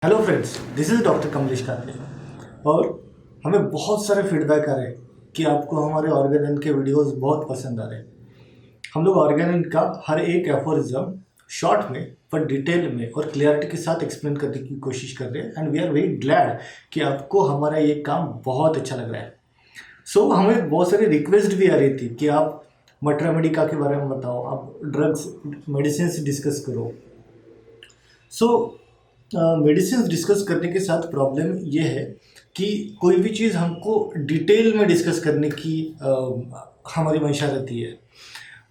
Hello friends, this is doctor Kamlesh Katre. और हमें बहुत सारे फीडबैक आ रहे हैं कि आपको हमारे ऑर्गेनिन के वीडियोस बहुत पसंद आ रहे हैं। हम लोग ऑर्गेनिन का हर एक एफोरिज्म शॉर्ट में पर डिटेल में और क्लियरिटी के साथ एक्सप्लेन करने की कोशिश कर रहे हैं and we are very glad कि आपको हमारा ये काम बहुत अच्छा लग रहा है। हमें बहुत सारी रिक्वेस्ट भी आ रही थी कि आप मटर मेडिका के बारे में बताओ, आप ड्रग्स मेडिसिन डिस्कस करो। मेडिसिन डिस्कस करने के साथ प्रॉब्लम ये है कि कोई भी चीज़ हमको डिटेल में डिस्कस करने की हमारी मंशा रहती है।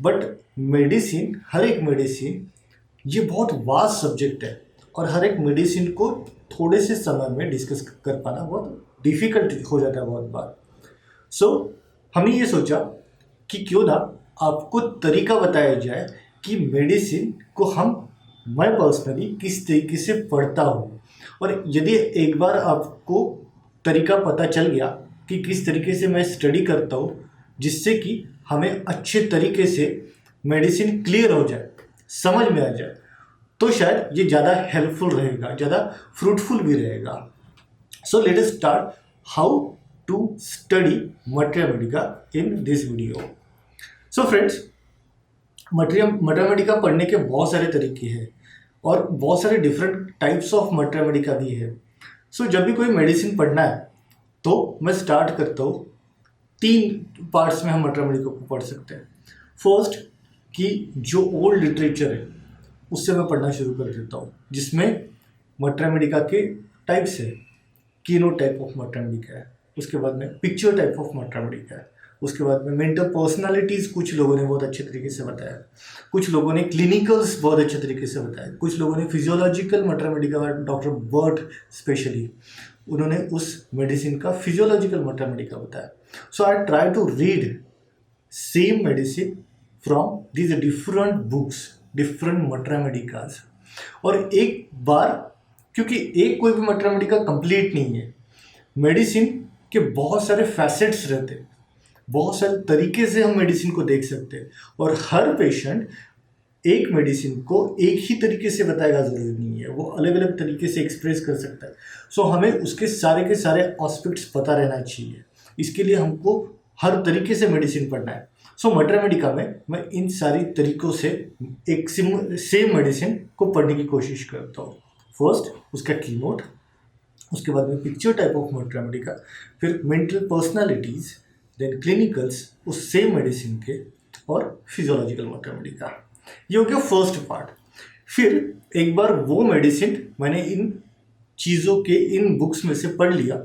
बट मेडिसिन, हर एक मेडिसिन ये बहुत वास्ट सब्जेक्ट है और हर एक मेडिसिन को थोड़े से समय में डिस्कस कर पाना बहुत डिफ़िकल्ट हो जाता है बहुत बार। हमने ये सोचा कि क्यों ना आपको तरीका बताया जाए कि मेडिसिन को मैं पर्सनली किस तरीके से पढ़ता हूँ। और यदि एक बार आपको तरीका पता चल गया कि किस तरीके से मैं स्टडी करता हूँ, जिससे कि हमें अच्छे तरीके से मेडिसिन क्लियर हो जाए, समझ में आ जाए, तो शायद ये ज़्यादा हेल्पफुल रहेगा, ज़्यादा फ्रूटफुल भी रहेगा। Let us start how to study materia medica in this video. Friends, materia medica पढ़ने के बहुत सारे तरीके हैं और बहुत सारे different types of materia medica भी है। जब भी कोई मेडिसिन पढ़ना है तो मैं स्टार्ट करता हूँ, 3 पार्ट्स में हम मटर मेडिका को पढ़ सकते हैं। फर्स्ट, कि जो ओल्ड लिटरेचर है उससे मैं पढ़ना शुरू कर देता हूँ, जिसमें मटर मेडिका के टाइप्स है। कीनो टाइप ऑफ मटर मेडिका है, उसके बाद में picture type of materia Medica है, उसके बाद में मेंटल पर्सनालिटीज़ कुछ लोगों ने बहुत अच्छे तरीके से बताया, कुछ लोगों ने क्लिनिकल्स बहुत अच्छे तरीके से बताया, कुछ लोगों ने physiological materia Medica, doctor Burt specially उन्होंने उस मेडिसिन का फिजियोलॉजिकल मटर मेडिका बताया। I try to read same medicine from these different books, different materia medicas. और एक बार, क्योंकि एक कोई भी मटर मेडिका कंप्लीट नहीं है, मेडिसिन के बहुत सारे फैसेट्स रहते हैं, बहुत सारे तरीके से हम मेडिसिन को देख सकते हैं और हर पेशेंट एक मेडिसिन को एक ही तरीके से बताएगा ज़रूरी नहीं है, वो अलग अलग तरीके से एक्सप्रेस कर सकता है। हमें उसके सारे के सारे एस्पेक्ट्स पता रहना चाहिए। इसके लिए हमको हर तरीके से मेडिसिन पढ़ना है। मटर मेडिका में मैं इन सारी तरीकों से एक सेम मेडिसिन को पढ़ने की कोशिश करता हूँ। फर्स्ट, उसका कीनोट, उसके बाद में picture type of materia Medica, फिर मेंटल पर्सनालिटीज़, देन क्लिनिकल्स उस सेम मेडिसिन के, और फिजियोलॉजिकल मटर मेडिका। ये हो गया फर्स्ट पार्ट। फिर एक बार वो मेडिसिन मैंने इन चीज़ों के इन बुक्स में से पढ़ लिया,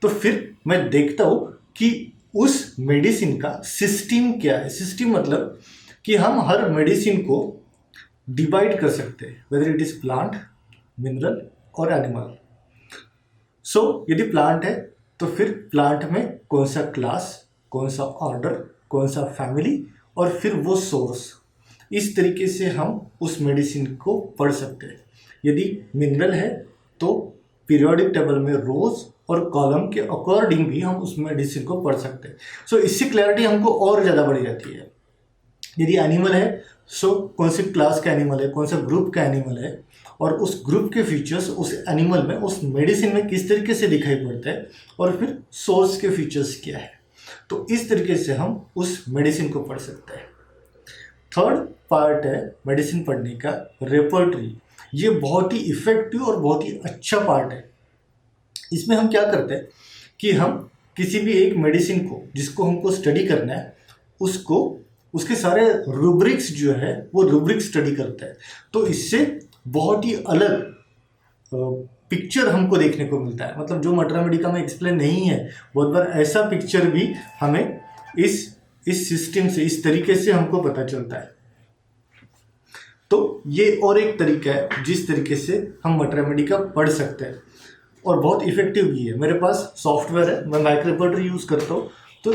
तो फिर मैं देखता हूँ कि उस मेडिसिन का सिस्टम क्या है। सिस्टम मतलब कि हम हर मेडिसिन को डिवाइड कर सकते हैं, whether it is plant, mineral और एनिमल। यदि प्लांट है तो फिर प्लांट में कौन सा क्लास, कौन सा ऑर्डर, कौन सा फैमिली, और फिर वो सोर्स। इस तरीके से हम उस मेडिसिन को पढ़ सकते हैं। यदि मिनरल है तो पीरियोडिक टेबल में रोज और कॉलम के अकॉर्डिंग भी हम उस मेडिसिन को पढ़ सकते हैं। इससे क्लैरिटी हमको और ज़्यादा बढ़ जाती है। यदि एनिमल है, कौन से क्लास का एनिमल है, कौन सा ग्रुप का एनिमल है, और उस ग्रुप के फीचर्स उस एनिमल में, उस मेडिसिन में किस तरीके से दिखाई पड़ते हैं, और फिर सोर्स के फीचर्स क्या है। तो इस तरीके से हम उस मेडिसिन को पढ़ सकते हैं। थर्ड पार्ट है मेडिसिन पढ़ने का रेपर्टरी। ये बहुत ही इफेक्टिव और बहुत ही अच्छा पार्ट है। इसमें हम क्या करते हैं कि हम किसी भी एक मेडिसिन को, जिसको हमको स्टडी करना है, उसको उसके सारे रूब्रिक्स जो है वो रूब्रिक स्टडी करते हैं। तो इससे बहुत ही अलग पिक्चर हमको देखने को मिलता है। मतलब जो मटर मेडिका में एक्सप्लेन नहीं है, बहुत बार ऐसा पिक्चर भी हमें इस सिस्टम से, इस तरीके से हमको पता चलता है। तो ये और एक तरीका है जिस तरीके से हम मटर मेडिका पढ़ सकते हैं, और बहुत इफेक्टिव भी है। मेरे पास सॉफ्टवेयर है, मैं मैक रेपर्टरी यूज़ करता हूँ। तो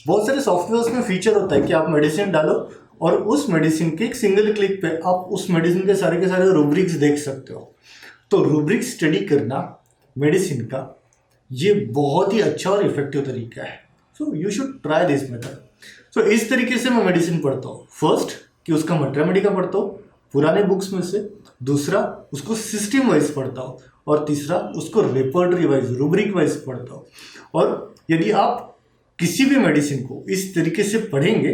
बहुत सारे सॉफ्टवेयर में फीचर होता है कि आप मेडिसिन डालो और उस मेडिसिन के एक सिंगल क्लिक पे आप उस मेडिसिन के सारे रूब्रिक्स देख सकते हो। तो रूब्रिक स्टडी करना मेडिसिन का ये बहुत ही अच्छा और इफेक्टिव तरीका है। You should try this method. इस तरीके से मैं मेडिसिन पढ़ता हूँ। फर्स्ट, कि उसका मटर मेडिका पढ़ता हूँ पुराने बुक्स में से। दूसरा, उसको सिस्टम वाइज पढ़ता हूँ, और तीसरा उसको रेपर्टरी वाइज, रूब्रिक वाइज पढ़ता हो। और यदि आप किसी भी मेडिसिन को इस तरीके से पढ़ेंगे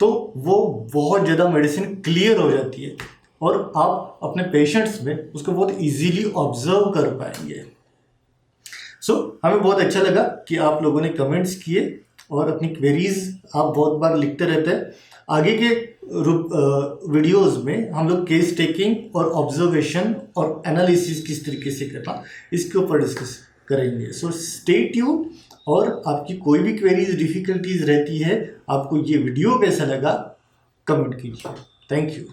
तो वो बहुत ज़्यादा मेडिसिन क्लियर हो जाती है और आप अपने पेशेंट्स में उसको बहुत इजीली ऑब्जर्व कर पाएंगे। हमें बहुत अच्छा लगा कि आप लोगों ने कमेंट्स किए और अपनी क्वेरीज आप बहुत बार लिखते रहते हैं। आगे के वीडियोस में हम लोग केस टेकिंग और ऑब्जर्वेशन और एनालिसिस किस तरीके से करना इसके ऊपर डिस्कस करेंगे। Stay tune. और आपकी कोई भी क्वेरीज डिफिकल्टीज रहती है, आपको ये वीडियो कैसा लगा कमेंट कीजिए। Thank you.